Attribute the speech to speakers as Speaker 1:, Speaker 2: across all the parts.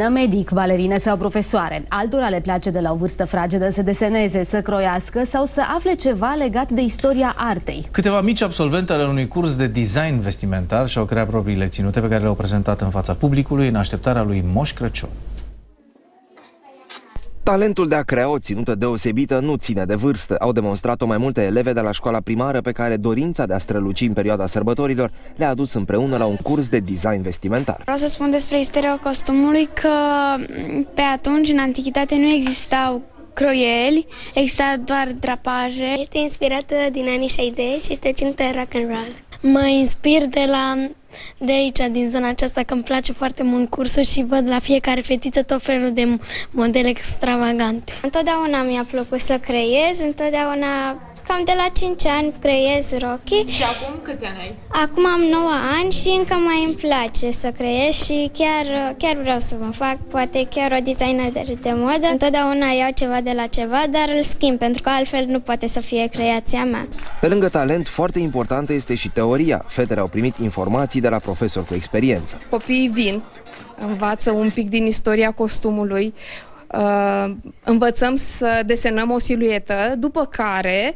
Speaker 1: Medic, balerine sau profesoare. Altora le place de la o vârstă fragedă să deseneze, să croiască sau să afle ceva legat de istoria artei.
Speaker 2: Câteva mici absolvente ale unui curs de design vestimentar și-au creat propriile ținute pe care le-au prezentat în fața publicului în așteptarea lui Moș Crăciun.
Speaker 3: Talentul de a crea o ținută deosebită nu ține de vârstă. Au demonstrat-o mai multe eleve de la școala primară pe care dorința de a străluci în perioada sărbătorilor le-a adus împreună la un curs de design vestimentar.
Speaker 4: Vreau să spun despre istoria costumului că pe atunci, în antichitate, nu existau croieli, exista doar drapaje.
Speaker 5: Este inspirată din anii 60 și este ținută rock and roll.
Speaker 6: Mă inspir de aici, din zona aceasta, că îmi place foarte mult cursul și văd la fiecare fetiță tot felul de modele extravagante.
Speaker 5: Întotdeauna mi-a plăcut să creez, întotdeauna, cam de la 5 ani creez rochii.
Speaker 7: Și acum câți ani ai?
Speaker 5: Acum am 9 ani și încă mai îmi place să creez și chiar vreau să mă fac, poate chiar o designer de modă. Întotdeauna iau ceva de la ceva, dar îl schimb, pentru că altfel nu poate să fie creația mea.
Speaker 3: Pe lângă talent, foarte importantă este și teoria. Fetele au primit informații de la profesori cu experiență.
Speaker 7: Copiii vin, învață un pic din istoria costumului, învățăm să desenăm o siluetă, după care,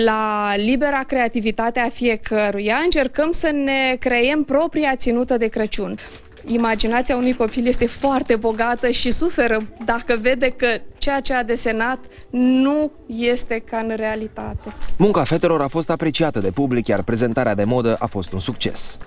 Speaker 7: la libera creativitate a fiecăruia, încercăm să ne creăm propria ținută de Crăciun. Imaginația unui copil este foarte bogată și suferă dacă vede că ceea ce a desenat nu este ca în realitate.
Speaker 3: Munca fetelor a fost apreciată de public, iar prezentarea de modă a fost un succes.